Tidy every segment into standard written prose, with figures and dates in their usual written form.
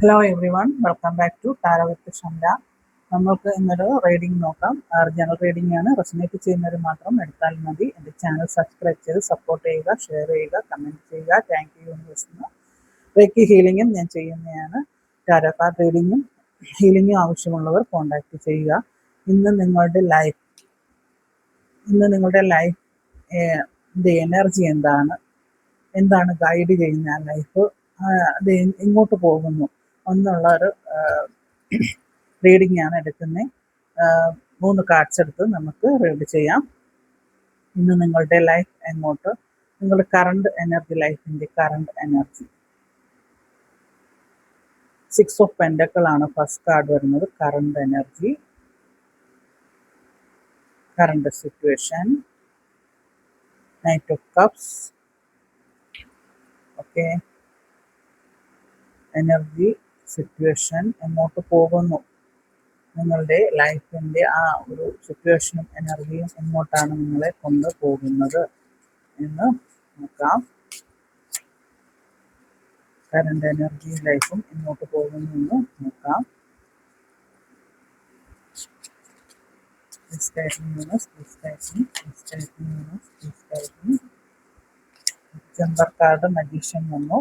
Hello everyone, welcome back to tarot with Shamla. നമ്മൾക്ക് ഇന്നൊരു reading നോക്കാം. ജനറൽ റീഡിംഗ് ആണ്. റെസൊനേറ്റ് ചെയ്യുന്നവർ മാത്രം എടുത്താൽ മതി. എൻ്റെ ചാനൽ സബ്സ്ക്രൈബ് ചെയ്ത് സപ്പോർട്ട് ചെയ്യുക, ഷെയർ ചെയ്യുക, കമൻറ്റ് ചെയ്യുക. താങ്ക് യു എന്ന് വെക്കുന്നു. റേക്കി ഹീലിംഗും ഞാൻ ചെയ്യുന്നതാണ്. ടാരോ കാർഡ് റീഡിങ്ങും ഹീലിംഗും ആവശ്യമുള്ളവർ കോൺടാക്റ്റ് ചെയ്യുക. ഇന്ന് നിങ്ങളുടെ ലൈഫ് എനർജി എന്താണ് ഗൈഡ് ചെയ്യുന്ന ലൈഫ്, അത് എങ്ങോട്ട് പോകുന്നു എന്നുള്ള ഒരു റീഡിംഗ് ആണ് എടുക്കുന്നത്. 3 കാർഡ്സ് എടുത്ത് നമുക്ക് റീഡ് ചെയ്യാം. ഇന്ന് നിങ്ങളുടെ ലൈഫ് എങ്ങോട്ട്, നിങ്ങളുടെ കറണ്ട് എനർജി, ലൈഫിൻ്റെ കറണ്ട് എനർജി. 6 ഓഫ് പെൻഡക്കിൾ ആണ് ഫസ്റ്റ് കാർഡ് വരുന്നത്. Current energy, current situation, knight of cups. Okay, energy, situation, എങ്ങോട്ട് പോകുന്നു, നിങ്ങളുടെ ലൈഫിൻ്റെ ആ ഒരു സിറ്റുവേഷനും എനർജിയും എങ്ങോട്ടാണ് നിങ്ങളെ കൊണ്ടുപോകുന്നത് എന്ന് നോക്കാം. കറണ്ട് എനർജി ലൈഫും എങ്ങോട്ട് പോകുന്നു എന്ന് നോക്കാം. ഡിസംബർ കാർഡ് മജീഷ്യൻ വന്നു.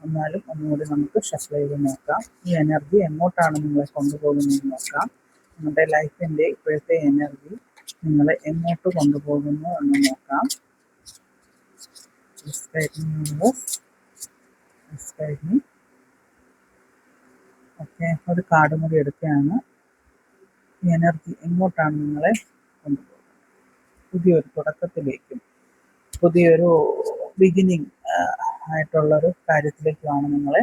എന്നാലും ഒന്നുകൂടി നമുക്ക് ഷഫിൾ ചെയ്ത് നോക്കാം. ഈ എനർജി എങ്ങോട്ടാണ് നിങ്ങളെ കൊണ്ടുപോകുന്നതെന്ന് നോക്കാം. നിങ്ങളുടെ ലൈഫിൻ്റെ ഇപ്പോഴത്തെ എനർജി നിങ്ങളെ എങ്ങോട്ട് കൊണ്ടുപോകുന്നു എന്ന് നോക്കാം. ഓക്കെ, ഒരു കാർഡ് കൂടി എടുക്കുകയാണ്. ഈ എനർജി എങ്ങോട്ടാണ് നിങ്ങളെ കൊണ്ടുപോകുന്നത്? പുതിയൊരു തുടക്കത്തിലേക്കും പുതിയൊരു ബിഗിനിങ് ആയിട്ടുള്ളൊരു കാര്യത്തിലേക്കാണ് നിങ്ങളെ,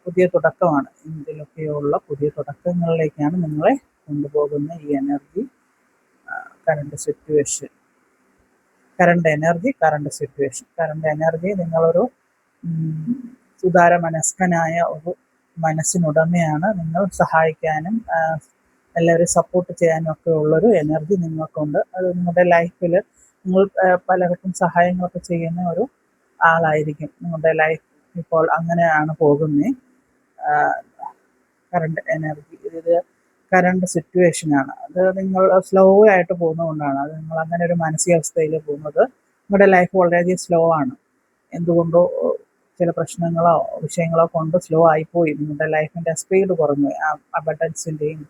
പുതിയ തുടക്കമാണ്. ഇതിലൊക്കെയുള്ള പുതിയ തുടക്കങ്ങളിലേക്കാണ് നിങ്ങളെ കൊണ്ടുപോകുന്ന ഈ energy. Current situation, current energy, current situation. Current energy, നിങ്ങളൊരു സുതാര മനസ്കനായ ഒരു മനസ്സിനുടമയാണ്. നിങ്ങൾ സഹായിക്കാനും എല്ലാവരും സപ്പോർട്ട് ചെയ്യാനും ഒക്കെ ഉള്ളൊരു എനർജി നിങ്ങൾക്കുണ്ട്. അത് നിങ്ങളുടെ ലൈഫിൽ നിങ്ങൾ പലർക്കും സഹായങ്ങളൊക്കെ ചെയ്യുന്ന ഒരു ആളായിരിക്കും. നിങ്ങളുടെ ലൈഫ് ഇപ്പോൾ അങ്ങനെയാണ് പോകുന്നത്. കറണ്ട് എനർജി, ഇത് കറണ്ട് സിറ്റുവേഷനാണ്. അത് നിങ്ങൾ സ്ലോ ആയിട്ട് പോകുന്നതുകൊണ്ടാണ്. അത് നിങ്ങൾ അങ്ങനെ ഒരു മാനസികാവസ്ഥയിൽ പോകുന്നത്. നിങ്ങളുടെ ലൈഫ് വളരെയധികം സ്ലോ ആണ്. എന്തുകൊണ്ടോ ചില പ്രശ്നങ്ങളോ വിഷയങ്ങളോ കൊണ്ട് സ്ലോ ആയിപ്പോയി. നിങ്ങളുടെ ലൈഫിൻ്റെ സ്പീഡ് കുറഞ്ഞു. അബണ്ടൻസിൻ്റെയും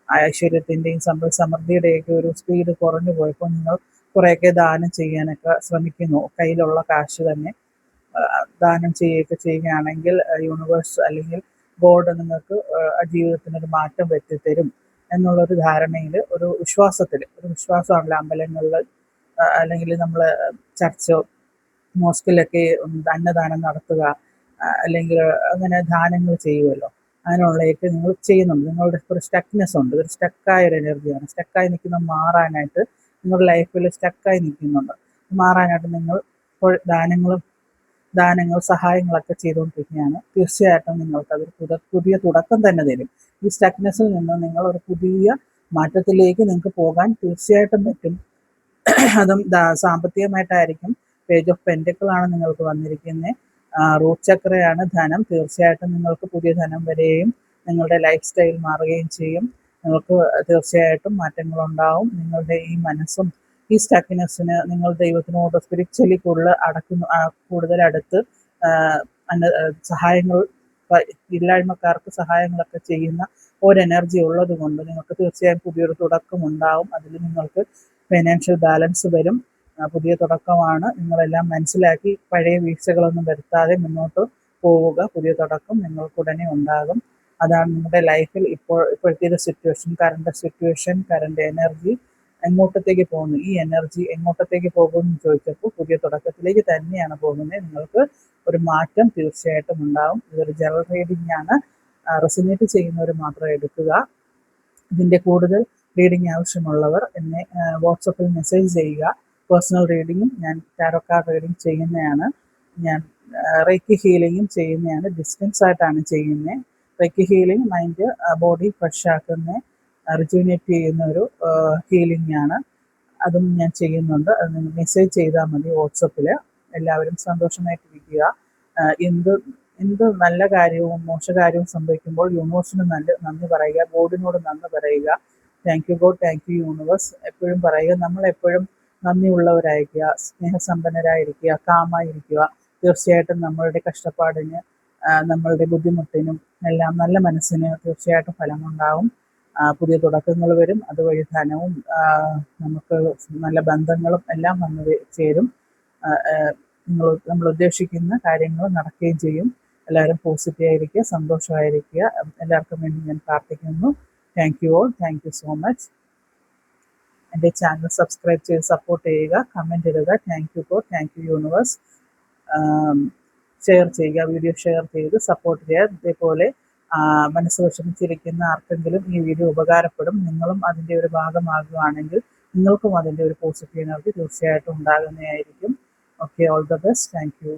ഐശ്വര്യത്തിൻ്റെയും സമ്പൽ സമൃദ്ധിയുടെയൊക്കെ ഒരു സ്പീഡ് കുറഞ്ഞു പോയപ്പോൾ നിങ്ങൾ കുറേയൊക്കെ ദാനം ചെയ്യാനൊക്കെ ശ്രമിക്കുന്നു. കയ്യിലുള്ള കാശ് തന്നെ ദാനം ചെയ്യുകയാണെങ്കിൽ യൂണിവേഴ്സ് അല്ലെങ്കിൽ ഗോഡ് നിങ്ങൾക്ക് ജീവിതത്തിനൊരു മാറ്റം വരുത്തിത്തരും എന്നുള്ളൊരു ധാരണയിൽ, ഒരു വിശ്വാസമാണല്ലോ അമ്പലങ്ങളിൽ അല്ലെങ്കിൽ നമ്മൾ ചർച്ചോ മോസ്കിലൊക്കെ അന്നദാനം നടത്തുക, അല്ലെങ്കിൽ അങ്ങനെ ദാനങ്ങൾ ചെയ്യുമല്ലോ. അങ്ങനെയുള്ളതൊക്കെ നിങ്ങൾ ചെയ്യുന്നുണ്ട്. നിങ്ങളുടെ ഒരു സ്റ്റക്നെസ് ഉണ്ട്. ഇതൊരു സ്റ്റക്കായ ഒരു എനർജിയാണ്. സ്റ്റക്കായി നിൽക്കുന്ന മാറാനായിട്ട്, നിങ്ങളുടെ ലൈഫിൽ സ്റ്റക്കായി നിൽക്കുന്നുണ്ട്. മാറാനായിട്ട് നിങ്ങൾ ഇപ്പോൾ ദാനങ്ങൾ സഹായങ്ങളൊക്കെ ചെയ്തുകൊണ്ടിരിക്കുകയാണ്. തീർച്ചയായിട്ടും നിങ്ങൾക്കതൊരു പുതിയ തുടക്കം തന്നെ തരും. ഈ സ്റ്റക്നെസ്സിൽ നിന്ന് നിങ്ങൾ ഒരു പുതിയ മാറ്റത്തിലേക്ക് നിങ്ങൾക്ക് പോകാൻ തീർച്ചയായിട്ടും പറ്റും. അതും സാമ്പത്തികമായിട്ടായിരിക്കും. പേജ് ഓഫ് പെൻഡക്കിൾ ആണ് നിങ്ങൾക്ക് വന്നിരിക്കുന്നത്. റൂട്ട് ചക്രയാണ് ധനം. തീർച്ചയായിട്ടും നിങ്ങൾക്ക് പുതിയ ധനം വരികയും നിങ്ങളുടെ ലൈഫ് സ്റ്റൈൽ മാറുകയും ചെയ്യും. നിങ്ങൾക്ക് തീർച്ചയായിട്ടും മാറ്റങ്ങളുണ്ടാവും. നിങ്ങളുടെ ഈ മനസ്സും ഈ സ്റ്റക്കിനെസ്സിന് നിങ്ങൾ ദൈവത്തിനോട് സ്പിരിച്വലി കൂടുതൽ അടുത്ത് സഹായങ്ങൾ, ഇല്ലായ്മക്കാർക്ക് സഹായങ്ങളൊക്കെ ചെയ്യുന്ന ഒരു എനർജി ഉള്ളത് കൊണ്ട് നിങ്ങൾക്ക് തീർച്ചയായും പുതിയൊരു തുടക്കം ഉണ്ടാവും. അതിൽ നിങ്ങൾക്ക് ഫൈനാൻഷ്യൽ ബാലൻസ് വരും. പുതിയ തുടക്കമാണ്. നിങ്ങളെല്ലാം മനസ്സിലാക്കി പഴയ വീഴ്ചകളൊന്നും വരുത്താതെ മുന്നോട്ട് പോവുക. പുതിയ തുടക്കം നിങ്ങൾക്കുടനെ ഉണ്ടാകും. അതാണ് നിങ്ങളുടെ ലൈഫിൽ ഇപ്പോഴത്തെ ഒരു situation. Current situation, current energy എങ്ങോട്ടത്തേക്ക് പോകുന്നു, ഈ എനർജി എങ്ങോട്ടത്തേക്ക് പോകുമെന്ന് ചോദിച്ചപ്പോൾ പുതിയ തുടക്കത്തിലേക്ക് തന്നെയാണ് പോകുന്നത്. നിങ്ങൾക്ക് ഒരു മാറ്റം തീർച്ചയായിട്ടും ഉണ്ടാകും. ഇതൊരു ജനറൽ റീഡിംഗ് ആണ്. റെസൊനേറ്റ് ചെയ്യുന്നവർ മാത്രം എടുക്കുക. ഇതിൻ്റെ കൂടുതൽ റീഡിംഗ് ആവശ്യമുള്ളവർ എന്നെ വാട്സപ്പിൽ മെസ്സേജ് ചെയ്യുക. പേഴ്സണൽ റീഡിങ്ങും ഞാൻ ടാരോ കാർഡ് റീഡിങ് ചെയ്യുന്നതാണ്. ഞാൻ റേക്കി ഹീലിങ്ങും ചെയ്യുന്നതാണ്. ഡിസ്റ്റൻസ് ആയിട്ടാണ് ചെയ്യുന്നത്. Reiki healing mind body fresh ആക്കുന്ന, റിജുവിനേറ്റ് ചെയ്യുന്ന ഒരു ഹീലിംഗ് ആണ്. അതും ഞാൻ ചെയ്യുന്നുണ്ട്. അത് നിങ്ങൾ മെസ്സേജ് ചെയ്താൽ മതി വാട്സപ്പിൽ. എല്ലാവരും സന്തോഷമായിട്ടിരിക്കുക. എന്ത് നല്ല കാര്യവും മോശകാര്യവും സംഭവിക്കുമ്പോൾ യൂണിവേഴ്സിന് നന്ദി പറയുക, ഗോഡിനോട് നന്ദി പറയുക. Thank you God, thank you universe എപ്പോഴും പറയുക. നമ്മളെപ്പോഴും നന്ദിയുള്ളവരായിരിക്കുക, സ്നേഹസമ്പന്നരായിരിക്കുക, കാമായിരിക്കുക. തീർച്ചയായിട്ടും നമ്മളുടെ കഷ്ടപ്പാടിന് നമ്മളുടെ ബുദ്ധിമുട്ടിനും എല്ലാം നല്ല മനസ്സിന് തീർച്ചയായിട്ടും ഫലമുണ്ടാവും. പുതിയ തുടക്കങ്ങൾ വരും, അതുവഴി ധനവും നമുക്ക് നല്ല ബന്ധങ്ങളും എല്ലാം വന്നു ചേരും. നമ്മൾ ഉദ്ദേശിക്കുന്ന കാര്യങ്ങൾ നടക്കുകയും ചെയ്യും. എല്ലാവരും പോസിറ്റീവായിരിക്കുക, സന്തോഷമായിരിക്കുക. എല്ലാവർക്കും വേണ്ടി ഞാൻ പ്രാർത്ഥിക്കുന്നു. Thank you all, thank you so much. എൻ്റെ ചാനൽ സബ്സ്ക്രൈബ് ചെയ്ത് സപ്പോർട്ട് ചെയ്യുക, കമൻറ്റ് ഇടുക. Thank you God, thank you universe. Share ചെയ്യുക, വീഡിയോ ഷെയർ ചെയ്ത് സപ്പോർട്ട് ചെയ്യുക. ഇതേപോലെ മനസ്സ് വിഷമിച്ചിരിക്കുന്ന ആർക്കെങ്കിലും ഈ വീഡിയോ ഉപകാരപ്പെടും. നിങ്ങളും അതിൻ്റെ ഒരു ഭാഗമാകുകയാണെങ്കിൽ നിങ്ങൾക്കും അതിൻ്റെ ഒരു പോസിറ്റീവ് എനർജി തീർച്ചയായിട്ടും ഉണ്ടാകുന്നതായിരിക്കും. Okay, all the best. Thank U.